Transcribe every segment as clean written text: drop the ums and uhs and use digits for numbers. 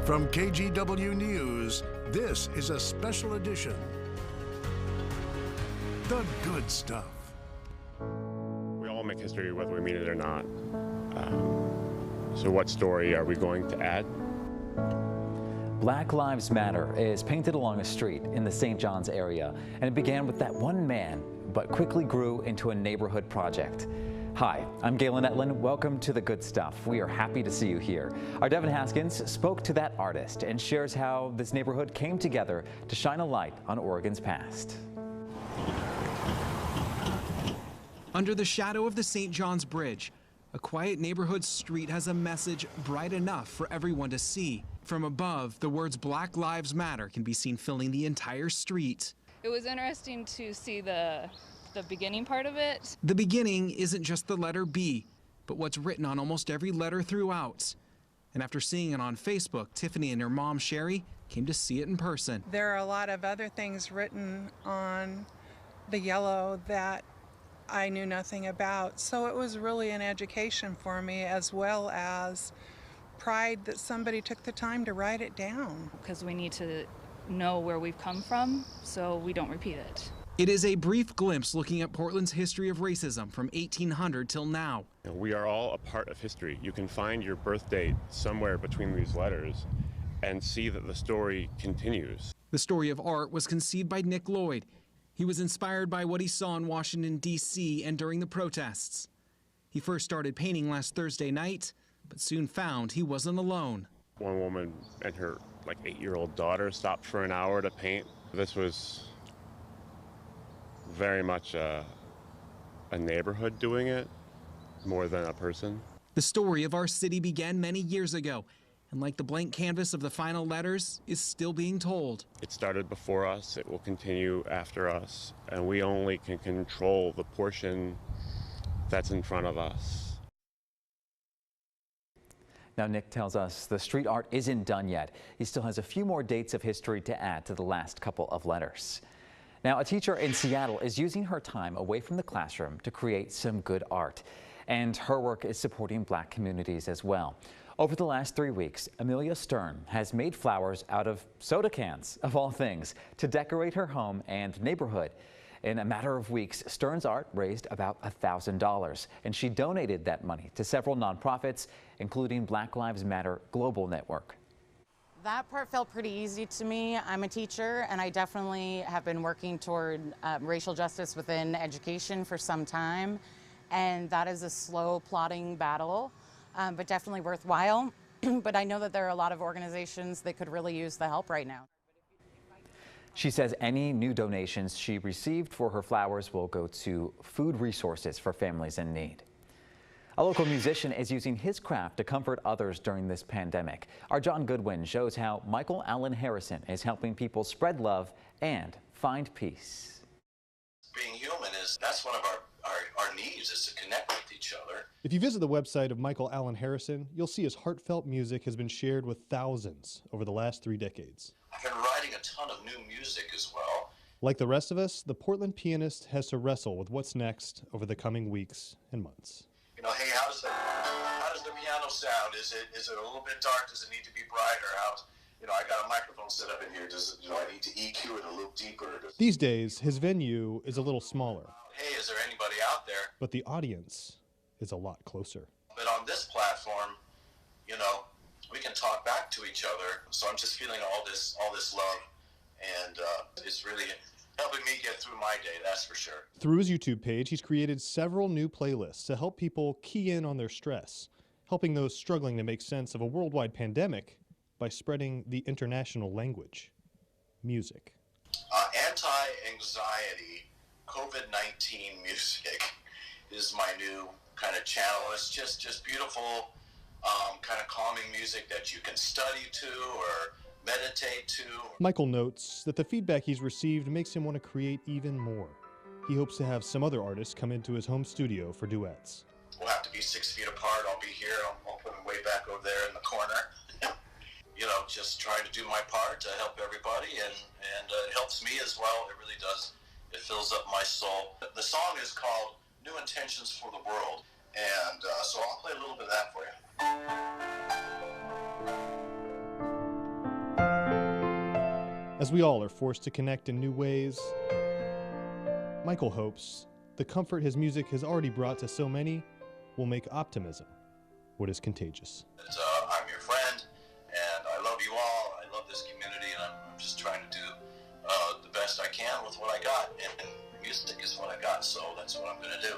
From KGW News, this is a special edition. The Good Stuff. We all make history whether we mean it or not. So what story are we going to add? Black Lives Matter is painted along a street in the St. John's area, and it began with that one man, but quickly grew into a neighborhood project. Hi, I'm Galen Etlin. Welcome to The Good Stuff. We are happy to see you here. Our Devin Haskins spoke to that artist and shares how this neighborhood came together to shine a light on Oregon's past. Under the shadow of the St. John's Bridge, a quiet neighborhood street has a message bright enough for everyone to see. From above, the words Black Lives Matter can be seen filling the entire street. It was interesting to see the beginning part of it. The beginning isn't just the letter B, but what's written on almost every letter throughout. And after seeing it on Facebook, Tiffany and her mom, Sherry, came to see it in person. There are a lot of other things written on the yellow that I knew nothing about. So it was really an education for me, as well as pride that somebody took the time to write it down. Because we need to know where we've come from so we don't repeat it. It is a brief glimpse looking at Portland's history of racism from 1800 till now. We are all a part of history. You can find your birth date somewhere between these letters and see that the story continues. The story of art was conceived by Nick Lloyd. He was inspired by what he saw in Washington, D.C. and during the protests. He first started painting last Thursday night, but soon found he wasn't alone. One woman and her 8-year-old daughter stopped for an hour to paint. This was very much a neighborhood doing it more than a person. The story of our city began many years ago, and like the blank canvas of the final letters, is still being told. It started before us, it will continue after us, and we only can control the portion that's in front of us. Now, Nick tells us the street art isn't done yet. He still has a few more dates of history to add to the last couple of letters. Now, a teacher in Seattle is using her time away from the classroom to create some good art, and her work is supporting Black communities as well. Over the last 3 weeks, Amelia Stern has made flowers out of soda cans, of all things, to decorate her home and neighborhood. In a matter of weeks, Stern's art raised about $1,000, and she donated that money to several nonprofits, including Black Lives Matter Global Network. That part felt pretty easy to me. I'm a teacher, and I definitely have been working toward racial justice within education for some time, and that is a slow, plodding battle, but definitely worthwhile. But I know that there are a lot of organizations that could really use the help right now. She says any new donations she received for her flowers will go to food resources for families in need. A local musician is using his craft to comfort others during this pandemic. Our John Goodwin shows how Michael Allen Harrison is helping people spread love and find peace. Being human that's one of our needs, is to connect with each other. If you visit the website of Michael Allen Harrison, you'll see his heartfelt music has been shared with thousands over the last 3 decades. I've been writing a ton of new music as well. Like the rest of us, the Portland pianist has to wrestle with what's next over the coming weeks and months. Hey, how does the piano sound? Is it a little bit dark? Does it need to be brighter? I got a microphone set up in here. I need to EQ it a little deeper? These days, his venue is a little smaller. Hey, is there anybody out there? But the audience is a lot closer. But on this platform, we can talk back to each other. So I'm just feeling all this love, and it's really helping me get through my day, that's for sure. Through his YouTube page, he's created several new playlists to help people key in on their stress, helping those struggling to make sense of a worldwide pandemic by spreading the international language, music. Anti-anxiety, COVID-19 music is my new kind of channel. It's just beautiful, kind of calming music that you can study to or meditate to. Michael notes that the feedback he's received makes him want to create even more. He hopes to have some other artists come into his home studio for duets. We'll have to be 6 feet apart. I'll be here. I'll put him way back over there in the corner. Just trying to do my part to help everybody, and it helps me as well. It really does. It fills up my soul. The song is called New Intentions for the World, and so I'll play a little bit of that for you. As we all are forced to connect in new ways, Michael hopes the comfort his music has already brought to so many will make optimism what is contagious. I'm your friend, and I love you all. I love this community, and I'm just trying to do the best I can with what I got, and music is what I got, so that's what I'm going to do.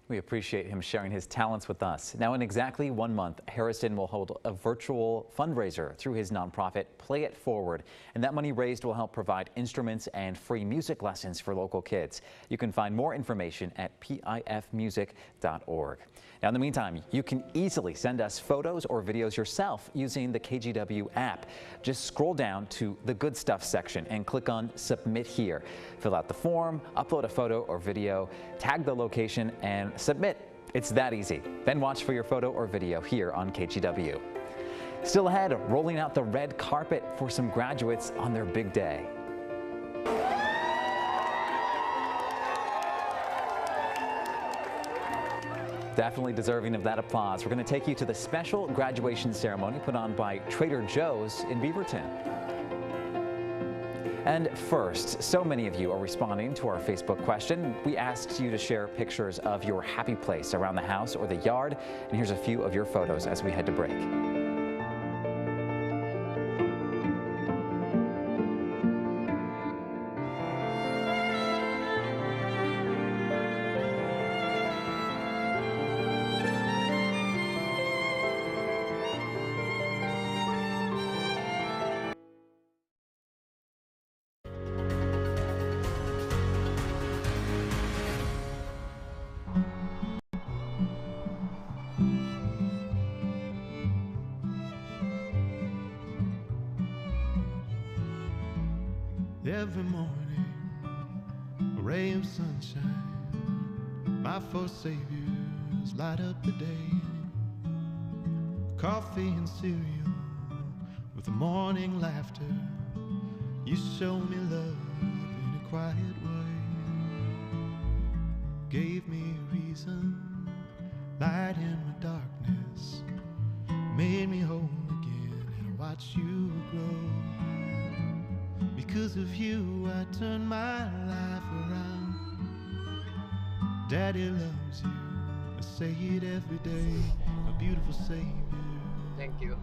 We appreciate him sharing his talents with us. Now, in exactly 1 month, Harrison will hold a virtual fundraiser through his nonprofit, Play It Forward. And that money raised will help provide instruments and free music lessons for local kids. You can find more information at pifmusic.org. Now, in the meantime, you can easily send us photos or videos yourself using the KGW app. Just scroll down to the Good Stuff section and click on Submit Here. Fill out the form, upload a photo or video, tag the location, and submit. It's that easy. Then watch for your photo or video here on KGW. Still ahead, rolling out the red carpet for some graduates on their big day. Definitely deserving of that applause. We're going to take you to the special graduation ceremony put on by Trader Joe's in Beaverton. And first, so many of you are responding to our Facebook question. We asked you to share pictures of your happy place around the house or the yard. And here's a few of your photos as we head to break. Every morning, a ray of sunshine, my four saviors light up the day. Coffee and cereal with a morning laughter, you show me love in a quiet way. Gave me a reason, light in my darkness, made me whole again, and I watch you grow. Because of you, I turn my life around. Daddy loves you, I say it every day, a beautiful savior. Thank you.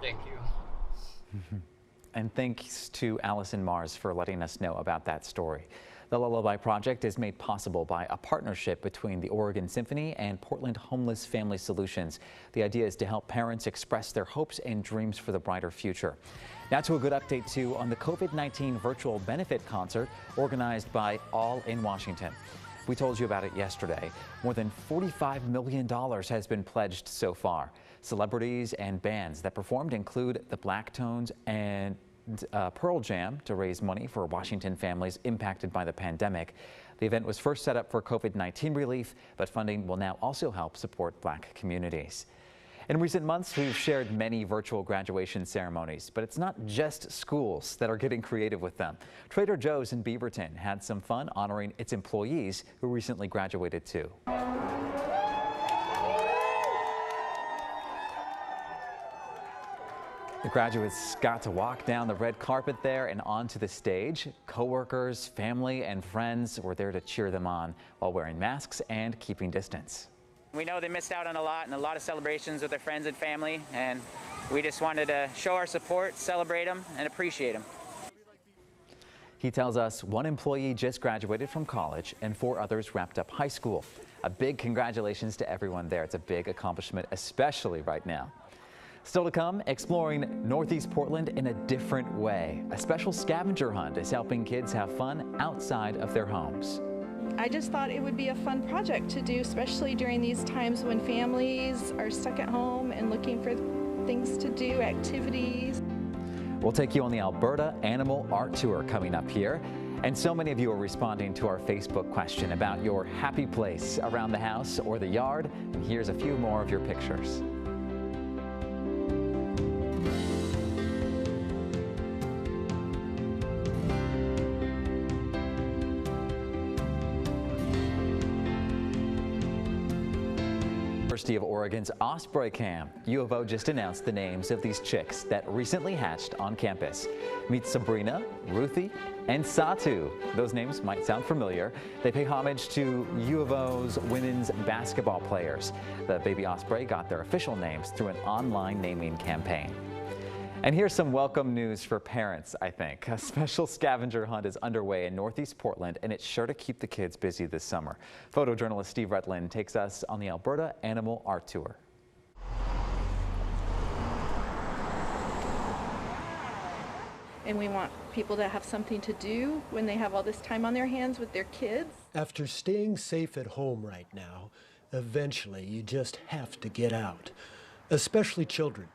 Thank you. And thanks to Allison Mars for letting us know about that story. The Lullaby Project is made possible by a partnership between the Oregon Symphony and Portland Homeless Family Solutions. The idea is to help parents express their hopes and dreams for the brighter future. Now to a good update too on the COVID-19 virtual benefit concert organized by All in Washington. We told you about it yesterday. More than $45 million has been pledged so far. Celebrities and bands that performed include the Blacktones and Pearl Jam to raise money for Washington families impacted by the pandemic. The event was first set up for COVID-19 relief, but funding will now also help support Black communities. In recent months, we've shared many virtual graduation ceremonies, but it's not just schools that are getting creative with them. Trader Joe's in Beaverton had some fun honoring its employees who recently graduated too. The graduates got to walk down the red carpet there and onto the stage. Coworkers, family, and friends were there to cheer them on while wearing masks and keeping distance. We know they missed out on a lot and a lot of celebrations with their friends and family, and we just wanted to show our support, celebrate them, and appreciate them. He tells us one employee just graduated from college and 4 others wrapped up high school. A big congratulations to everyone there. It's a big accomplishment, especially right now. Still to come, exploring Northeast Portland in a different way. A special scavenger hunt is helping kids have fun outside of their homes. I just thought it would be a fun project to do, especially during these times when families are stuck at home and looking for things to do, activities. We'll take you on the Alberta Animal Art Tour coming up here. And so many of you are responding to our Facebook question about your happy place around the house or the yard. And here's a few more of your pictures. University of Oregon's OSPREY camp, U of O just announced the names of these chicks that recently hatched on campus. Meet Sabrina, Ruthie, and Satu. Those names might sound familiar. They pay homage to U of O's women's basketball players. The baby osprey got their official names through an online naming campaign. And here's some welcome news for parents, I think. A special scavenger hunt is underway in Northeast Portland, and it's sure to keep the kids busy this summer. Photojournalist Steve Retland takes us on the Alberta Animal Art Tour. And we want people to have something to do when they have all this time on their hands with their kids. After staying safe at home right now, eventually you just have to get out, especially children.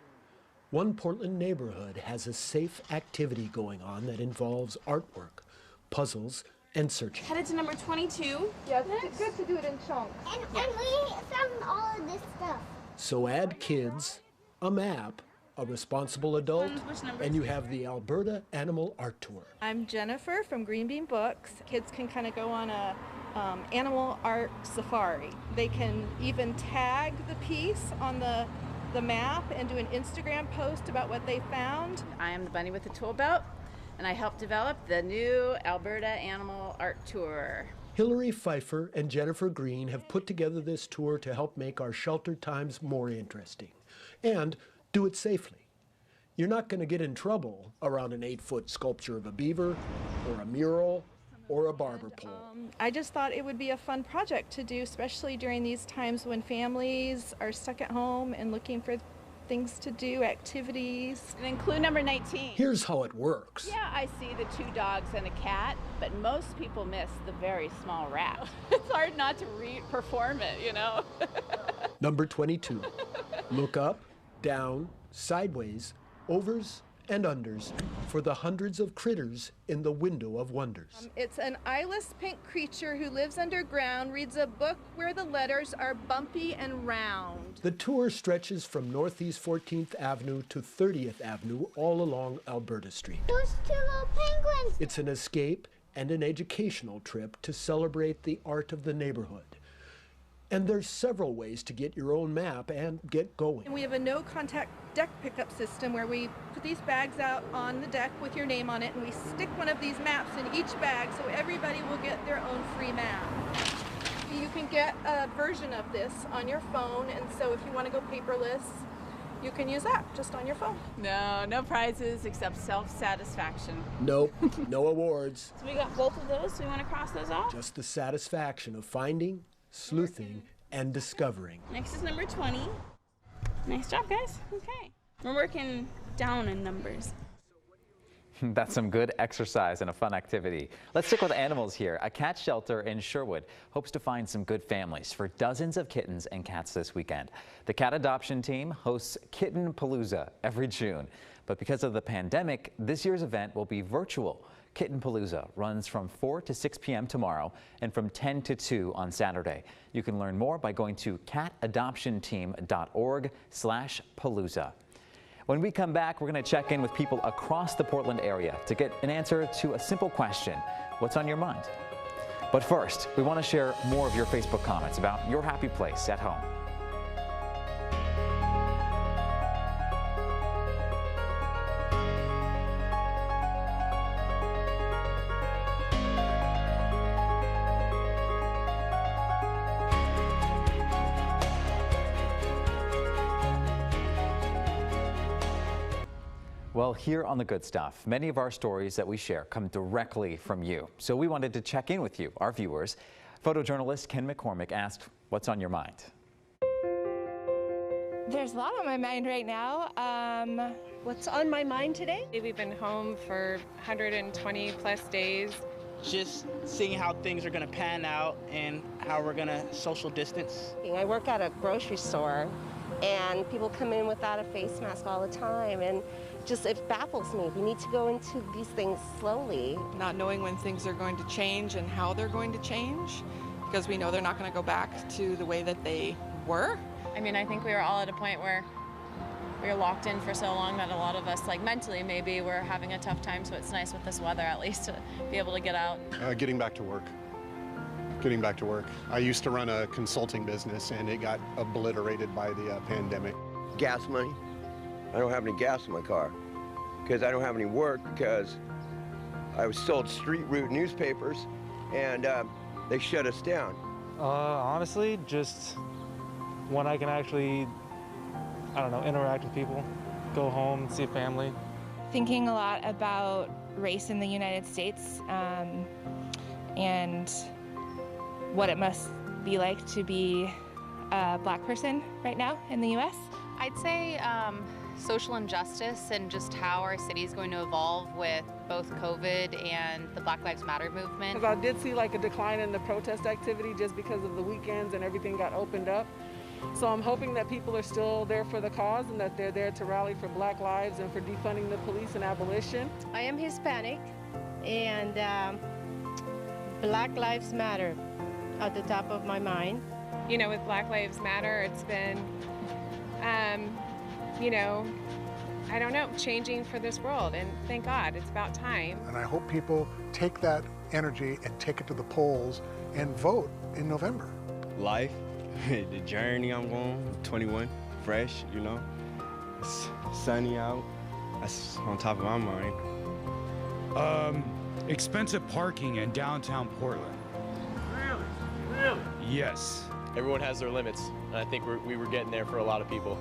One Portland neighborhood has a safe activity going on that involves artwork, puzzles, and searching. Headed to number 22. Yeah, it's good to do it in chunks. And we found all of this stuff. So add kids, a map, a responsible adult, and you have the Alberta Animal Art Tour. I'm Jennifer from Green Bean Books. Kids can kind of go on a animal art safari. They can even tag the piece on the map and do an Instagram post about what they found. I am the bunny with the tool belt, and I helped develop the new Alberta Animal Art Tour. Hillary Pfeiffer and Jennifer Green have put together this tour to help make our shelter times more interesting and do it safely. You're not going to get in trouble around an 8-foot sculpture of a beaver or a mural or a barber pole. I just thought it would be a fun project to do, especially during these times when families are stuck at home and looking for things to do, activities. And include number 19. Here's how it works. Yeah, I see the 2 dogs and a cat, but most people miss the very small rat. It's hard not to perform it, you know. Number 22. Look up, down, sideways, overs, and unders for the hundreds of critters in the Window of Wonders. It's an eyeless pink creature who lives underground, reads a book where the letters are bumpy and round. The tour stretches from Northeast 14th Avenue to 30th Avenue all along Alberta Street. Those 2 little penguins! It's an escape and an educational trip to celebrate the art of the neighborhood. And there's several ways to get your own map and get going. And we have a no-contact deck pickup system where we put these bags out on the deck with your name on it, and we stick one of these maps in each bag so everybody will get their own free map. You can get a version of this on your phone, and so if you want to go paperless, you can use that just on your phone. No prizes except self-satisfaction. Nope, no awards. So we got both of those, so we want to cross those off? Just the satisfaction of finding, sleuthing, and discovering. Next is number 20. Nice job, guys. Okay. We're working down in numbers. That's some good exercise and a fun activity. Let's stick with animals here. A cat shelter in Sherwood hopes to find some good families for dozens of kittens and cats this weekend. The cat adoption team hosts Kitten PALOOZA every June. But because of the pandemic, this year's event will be virtual. Kitten PALOOZA runs from 4 to 6 p.m. tomorrow and from 10 to 2 on Saturday. You can learn more by going to catadoptionteam.org/palooza. When we come back, we're going to check in with people across the Portland area to get an answer to a simple question: what's on your mind? But first, we want to share more of your Facebook comments about your happy place at home. Well, here on The Good Stuff, many of our stories that we share come directly from you. So we wanted to check in with you, our viewers. Photojournalist Ken McCormick asked, what's on your mind? There's a lot on my mind right now. What's on my mind today? We've been home for 120 plus days. Just seeing how things are going to pan out and how we're going to social distance. I work at a grocery store, and people come in without a face mask all the time, and just it baffles me. We need to go into these things slowly. Not knowing when things are going to change and how they're going to change, because we know they're not going to go back to the way that they were. I mean, I think we were all at a point where we were locked in for so long that a lot of us, like mentally maybe, we're having a tough time, so it's nice with this weather at least to be able to get out. Getting back to work. getting back to work. I used to run a consulting business and it got obliterated by the pandemic. Gas money. I don't have any gas in my car because I don't have any work because I was sold street route newspapers and they shut us down. Honestly, just when I can actually, I don't know, interact with people, go home, see family. Thinking a lot about race in the United States and what it must be like to be a Black person right now in the U.S. I'd say social injustice and just how our city is going to evolve with both COVID and the Black Lives Matter movement. Because I did see like a decline in the protest activity just because of the weekends and everything got opened up. So I'm hoping that people are still there for the cause and that they're there to rally for Black lives and for defunding the police and abolition. I am Hispanic and Black Lives Matter at the top of my mind. You know, with Black Lives Matter, it's been, you know, I don't know, changing for this world, and thank God, it's about time. And I hope people take that energy and take it to the polls and vote in November. Life, the journey I'm going, 21, fresh, you know, it's sunny out, that's on top of my mind. Expensive parking in downtown Portland. Really? Yes. Everyone has their limits, and I think we were getting there for a lot of people.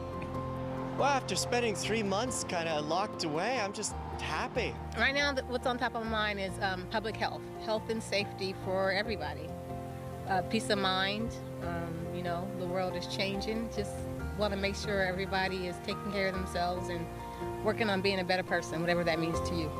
Well, after spending 3 months kind of locked away, I'm just happy. Right now, what's on top of my mind is public health and safety for everybody. Peace of mind, you know, the world is changing. Just want to make sure everybody is taking care of themselves and working on being a better person, whatever that means to you.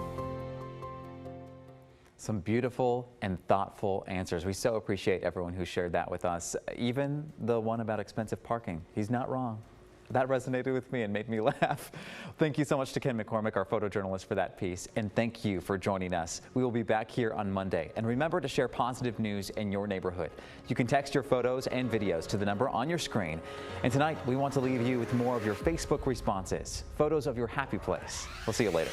Some beautiful and thoughtful answers. We so appreciate everyone who shared that with us. Even the one about expensive parking. He's not wrong. That resonated with me and made me laugh. Thank you so much to Ken McCormick, our photojournalist, for that piece. And thank you for joining us. We will be back here on Monday. And remember to share positive news in your neighborhood. You can text your photos and videos to the number on your screen. And tonight, we want to leave you with more of your Facebook responses, photos of your happy place. We'll see you later.